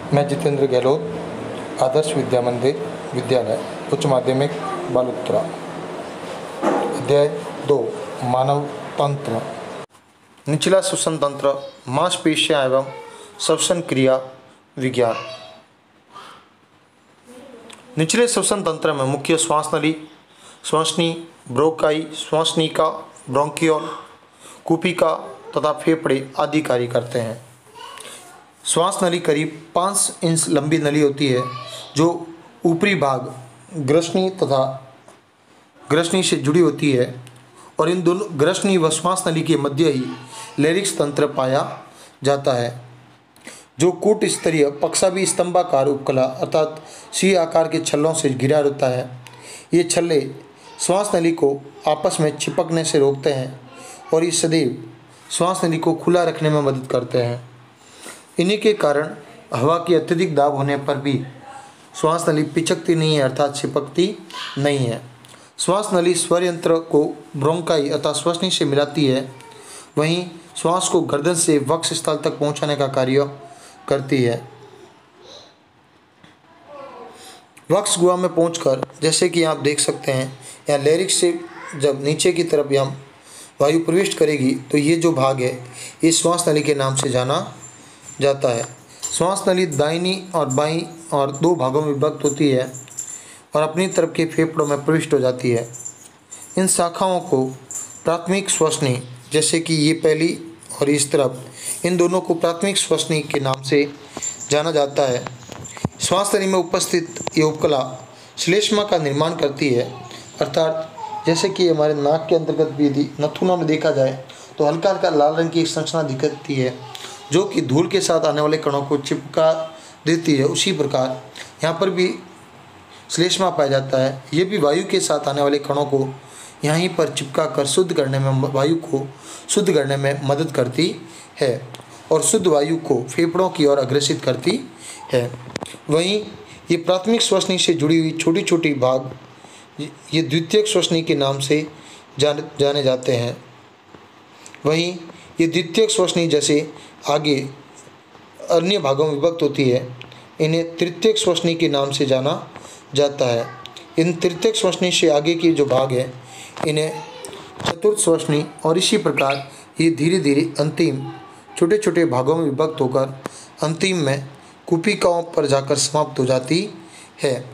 मैं जितेंद्र गहलोत, आदर्श विद्या मंदिर विद्यालय उच्च माध्यमिक बालोतरा। अध्याय 2 मानव तंत्र। निचला श्वसन तंत्र, मांसपेशियां एवं श्वसन क्रिया विज्ञान। निचले श्वसन तंत्र में मुख्य श्वास नली, श्वसनी, ब्रोंकाई, श्वसनिका, ब्रोंकियोल, कुपिका तथा फेफड़े आदि कार्य करते हैं। श्वास नली करीब 5 इंच लंबी नली होती है जो ऊपरी भाग ग्रसनी तथा ग्रसनी से जुड़ी होती है और इन दोनों ग्रसनी व श्वास नली के मध्य ही लेरिक्स तंत्र पाया जाता है जो कूट स्तरीय पक्षाभी स्तंभाकार उपकला अर्थात सी आकार के छल्लों से घिरा रहता है। ये छल्ले श्वास नली को आपस में चिपकने से रोकते हैं और ये सदैव श्वास नली को खुला रखने में मदद करते हैं। इन्हीं के कारण हवा की अत्यधिक दाब होने पर भी श्वास नली पिचकती नहीं है अर्थात चिपकती नहीं है। श्वास नली स्वर यंत्र को ब्रोंकाई अर्थात श्वसनी से मिलाती है, वहीं श्वास को गर्दन से वक्ष स्थल तक पहुंचाने का कार्य करती है। वक्ष गुहा में पहुंचकर जैसे कि आप देख सकते हैं यहाँ लेरिक्स से जब नीचे की तरफ यहाँ वायु प्रविष्ट करेगी तो ये जो भाग है ये श्वास नली के नाम से जाना जाता है। श्वास नली दाहिनी और बाईं और 2 भागों में विभक्त होती है और अपनी तरफ के फेफड़ों में प्रविष्ट हो जाती है। इन शाखाओं को प्राथमिक श्वसनी, जैसे कि ये पहली और इस तरफ, इन दोनों को प्राथमिक श्वसनी के नाम से जाना जाता है। श्वास नली में उपस्थित ये उपकला श्लेष्मा का निर्माण करती है अर्थात जैसे कि हमारे नाक के अंतर्गत भी यदि नथुनों में देखा जाए तो हल्का हल्का लाल रंग की एक संरचना दिखती है जो कि धूल के साथ आने वाले कणों को चिपका देती है। उसी प्रकार यहाँ पर भी श्लेष्मा पाया जाता है। ये भी वायु के साथ आने वाले कणों को यहीं पर चिपका कर शुद्ध करने में, वायु को शुद्ध करने में मदद करती है और शुद्ध वायु को फेफड़ों की ओर अग्रसित करती है। वहीं ये प्राथमिक श्वसनी से जुड़ी हुई छोटी छोटी भाग ये द्वितीयक श्वसनी के नाम से जाने जाते हैं। वहीं ये द्वितीयक श्वसनी जैसे आगे अन्य भागों में विभक्त होती है, इन्हें तृतीयक श्वसनी के नाम से जाना जाता है। इन तृतीयक श्वसनी से आगे की जो भाग है इन्हें चतुर्थ श्वसनी और इसी प्रकार ये धीरे धीरे अंतिम छोटे छोटे भागों में विभक्त होकर अंतिम में कुपिकाओं पर जाकर समाप्त हो जाती है।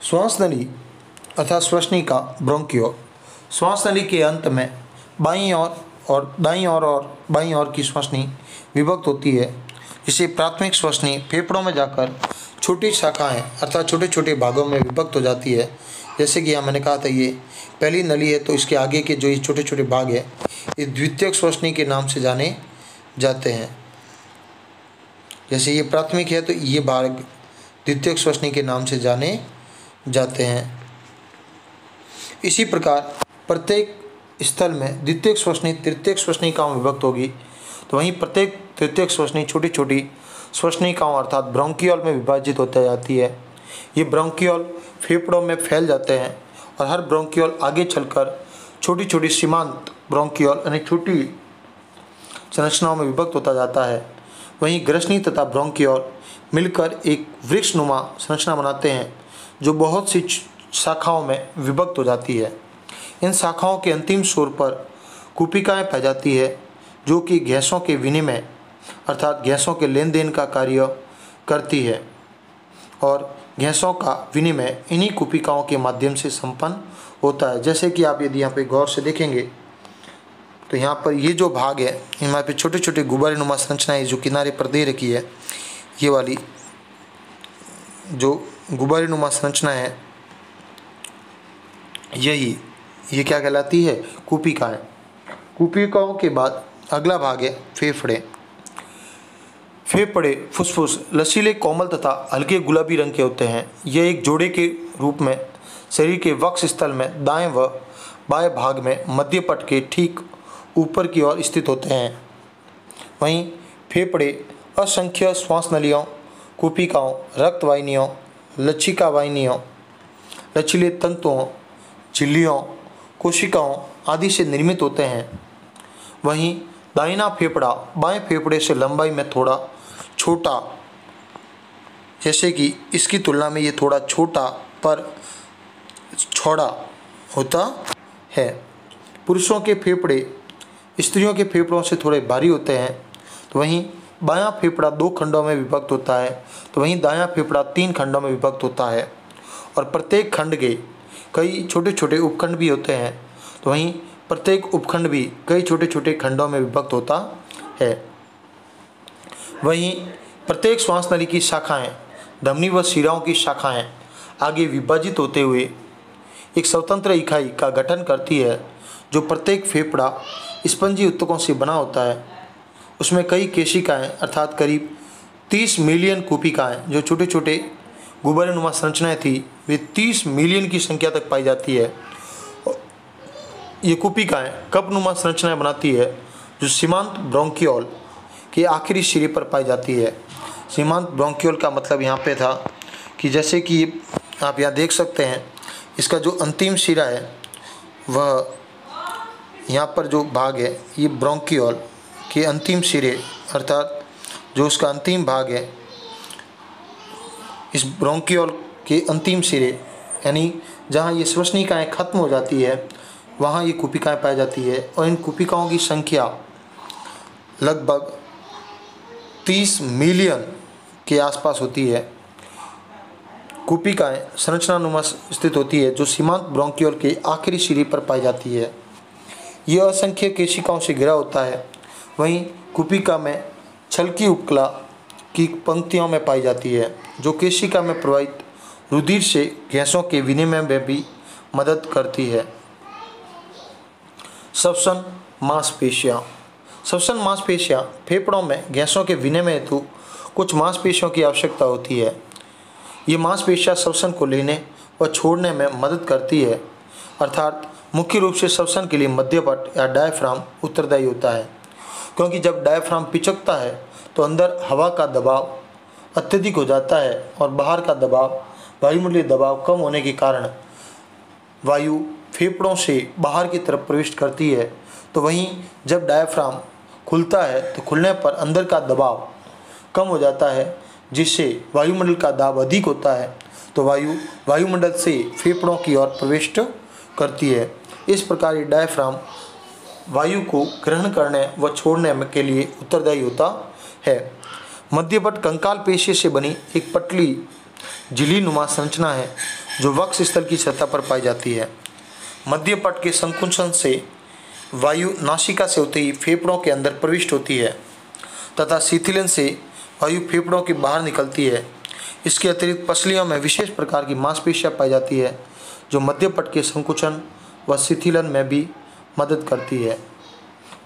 श्वास नली अर्थात श्वसनिका ब्रोंकियोल। श्वास नली के अंत में बाईं ओर और दाईं ओर और बाईं ओर की श्वसनी विभक्त होती है, जिसे प्राथमिक श्वसनी फेफड़ों में जाकर छोटी शाखाएं अर्थात छोटे छोटे भागों में विभक्त हो जाती है। जैसे कि यहाँ मैंने कहा था ये पहली नली है तो इसके आगे के जो ये छोटे छोटे भाग है ये द्वितीयक श्वसनी के नाम से जाने जाते हैं। जैसे ये प्राथमिक है तो ये भाग द्वितीयक श्वसनी के नाम से जाने जाते हैं। इसी प्रकार प्रत्येक स्थल में द्वितीयक श्वसनी तृतीयक श्वसनिकाओं में विभक्त होगी तो वहीं प्रत्येक तृतीयक श्वसनी छोटी छोटी श्वसनिकाओं अर्थात ब्रोंकियोल में विभाजित होती जाती है। ये ब्रोंकियोल फेफड़ों में फैल जाते हैं और हर ब्रोंकियोल आगे चलकर छोटी छोटी सीमांत ब्रोंकियोल यानी छोटी संरचनाओं में विभक्त होता जाता है। वहीं ग्रसनी तथा ब्रोंकियोल मिलकर एक वृक्षनुमा संरचना बनाते हैं जो बहुत सी शाखाओं में विभक्त हो जाती है। इन शाखाओं के अंतिम छोर पर कुपिकाएं पाई जाती है जो कि गैसों के विनिमय अर्थात गैसों के लेन देन का कार्य करती है और गैसों का विनिमय इन्हीं कुपिकाओं के माध्यम से संपन्न होता है। जैसे कि आप यदि यहाँ पे गौर से देखेंगे तो यहाँ पर ये जो भाग है यहाँ पे छोटे छोटे गुब्बारे नुमा संरचनाएं जो किनारे पर दे रखी है, ये वाली जो गुब्बारे नुमा संरचना है ये क्या कहलाती है? कुपिकाएं। कुपिकाओं के बाद अगला भाग है फेफड़े। फेफड़े फुसफुस लचीले, कोमल तथा हल्के गुलाबी रंग के होते हैं। यह एक जोड़े के रूप में शरीर के वक्ष स्थल में दाएं व बाएं भाग में मध्य पट के ठीक ऊपर की ओर स्थित होते हैं। वहीं फेफड़े असंख्य श्वास नलियों, कूपिकाओं, रक्त वाहिनियों, लच्छिका वाहिनियों, लचीले तंतुओं, झिल्लियों, कोशिकाओं आदि से निर्मित होते हैं। वहीं दाहिना फेफड़ा बाएं फेफड़े से लंबाई में थोड़ा छोटा, जैसे कि इसकी तुलना में ये थोड़ा छोटा पर चौड़ा होता है। पुरुषों के फेफड़े स्त्रियों के फेफड़ों से थोड़े भारी होते हैं। तो वहीं बायां फेफड़ा 2 खंडों में विभक्त होता है, तो वहीं दायां फेफड़ा 3 खंडों में विभक्त होता है और प्रत्येक खंड के कई छोटे छोटे उपखंड भी होते हैं। तो वहीं प्रत्येक उपखंड भी कई छोटे छोटे खंडों में विभक्त होता है। वहीं प्रत्येक श्वास नली की शाखाएं, धमनी व शिराओं की शाखाएं आगे विभाजित होते हुए एक स्वतंत्र इकाई का गठन करती है, जो प्रत्येक फेफड़ा स्पंजी ऊतकों से बना होता है। उसमें कई केशिकाएं अर्थात करीब 30 मिलियन कूपिकाएं, जो छोटे छोटे गुब्बारेनुमा संरचनाएं थी, वे 30 मिलियन की संख्या तक पाई जाती है। ये कूपिकाएं कपनुमा संरचनाएं बनाती है, जो सीमांत ब्रोंकियोल के आखिरी सिरे पर पाई जाती है। सीमांत ब्रोंकियोल का मतलब यहाँ पे था कि जैसे कि आप यहाँ देख सकते हैं, इसका जो अंतिम सिरा है वह यहाँ पर जो भाग है, ये ब्रोंकियोल के अंतिम सिरे अर्थात जो उसका अंतिम भाग है, इस ब्रोंकियोल के अंतिम सिरे यानी जहाँ ये श्वसनिकाएँ खत्म हो जाती है, वहाँ ये कूपिकाएँ पाई जाती है। और इन कूपिकाओं की संख्या लगभग 30 मिलियन के आसपास होती है। कूपिकाएँ संरचनानुमा स्थित होती है, जो सीमांत ब्रोंकियोल के आखिरी सिरे पर पाई जाती है। यह असंख्य केशिकाओं से घिरा होता है। वहीं कूपिका में छलकी उपकला की पंक्तियों में पाई जाती है, जो केशिका में प्रवाहित रुधिर से गैसों के विनिमय में भी मदद करती है। श्वसन मांसपेशियाँ। श्वसन मांसपेशियाँ फेफड़ों में गैसों के विनिमय हेतु कुछ मांसपेशियों की आवश्यकता होती है। ये मांसपेशियाँ श्वसन को लेने व छोड़ने में मदद करती है, अर्थात मुख्य रूप से श्वसन के लिए मध्यपट या डायफ्राम उत्तरदायी होता है, क्योंकि जब डायफ्राम पिचकता है तो अंदर हवा का दबाव अत्यधिक हो जाता है और बाहर का दबाव, वायुमंडलीय दबाव कम होने के कारण वायु फेफड़ों से बाहर की तरफ प्रवेश करती है। तो वहीं जब डायफ्राम खुलता है तो खुलने पर अंदर का दबाव कम हो जाता है, जिससे वायुमंडल का दाब अधिक होता है, तो वायु वायुमंडल से फेफड़ों की ओर प्रवेश करती है। इस प्रकार ये डायफ्राम वायु को ग्रहण करने व छोड़ने के लिए उत्तरदायी होता है। मध्यपट कंकाल पेशी से बनी एक पतली झिल्ली-नुमा संरचना है, जो वक्ष स्थल की सतह पर पाई जाती है। मध्यपट के संकुचन से वायु नासिका से होते ही फेफड़ों के अंदर प्रविष्ट होती है तथा शिथिलन से वायु फेफड़ों के बाहर निकलती है। इसके अतिरिक्त पसलियों में विशेष प्रकार की मांसपेशियाँ पाई जाती है, जो मध्यपट के संकुचन व शिथिलन में भी मदद करती है।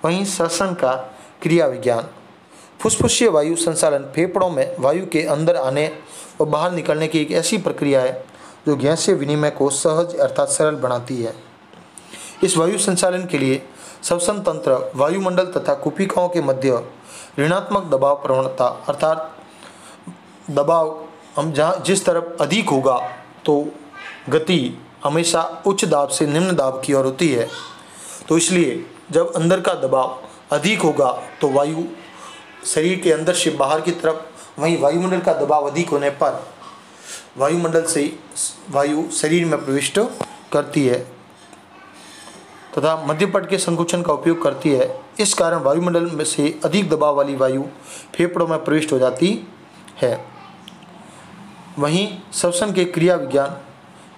वहीं श्वसन का क्रिया विज्ञान। फुसफुसीय वायु संचालन फेफड़ों में वायु के अंदर आने व बाहर निकलने की एक ऐसी प्रक्रिया है, जो गैसीय विनिमय को सहज अर्थात सरल बनाती है। इस वायु संचालन के लिए श्वसन तंत्र वायुमंडल तथा कूपिकाओं के मध्य ऋणात्मक दबाव प्रवणता अर्थात दबाव हम जहाँ जिस तरफ अधिक होगा तो गति हमेशा उच्च दाब से निम्न दाब की ओर होती है। तो इसलिए जब अंदर का दबाव अधिक होगा तो वायु शरीर के अंदर से बाहर की तरफ, वहीं वायुमंडल का दबाव अधिक होने पर वायुमंडल से वायु शरीर में प्रविष्ट करती है तथा मध्यपट के संकुचन का उपयोग करती है। इस कारण वायुमंडल में से अधिक दबाव वाली वायु फेफड़ों में प्रविष्ट हो जाती है। वहीं श्वसन के क्रिया विज्ञान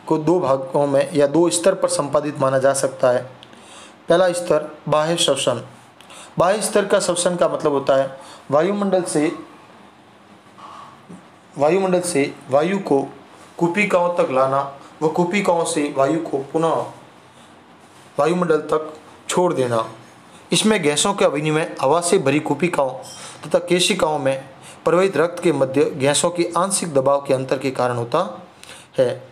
को 2 भागों में या 2 स्तर पर संपादित माना जा सकता है। पहला स्तर बाह्य श्वसन। बाह्य स्तर का श्वसन का मतलब होता है वायुमंडल से वायु को कूपिकाओं तक लाना व कूपिकाओं से वायु को पुनः वायुमंडल तक छोड़ देना। इसमें गैसों का विनिमय हवा से भरी कूपिकाओं तथा केशिकाओं में प्रवाहित रक्त के मध्य गैसों के आंशिक दबाव के अंतर के कारण होता है।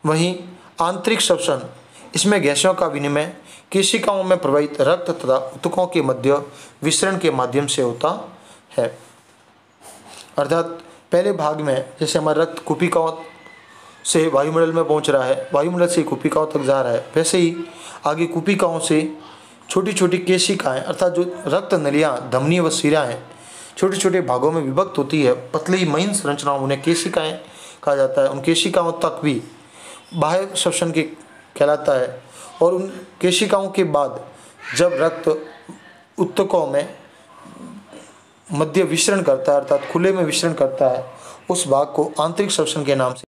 वहीं आंतरिक श्वसन इसमें गैसों का विनिमय केशिकाओं में प्रवाहित रक्त तथा ऊतकों के मध्य विसरण के माध्यम से होता है। अर्थात पहले भाग में जैसे हमारा रक्त कुपिकाओं से वायुमंडल में पहुंच रहा है, वायुमंडल से कुपिकाओं तक जा रहा है, वैसे ही आगे कुपिकाओं से छोटी छोटी केशिकाएँ अर्थात जो रक्त नलियाँ, धमनी व सिरा हैं, छोटे छोटे भागों में विभक्त होती है। पतली महीन संरचनाओं, उन्हें केशिकाएँ कहा जाता है। उन केशिकाओं तक भी बाह्य श्वसन के कहलाता है। और उन केशिकाओं के बाद जब रक्त ऊतकों में मध्य विसरण करता है अर्थात खुले में विसरण करता है, उस भाग को आंतरिक श्वसन के नाम से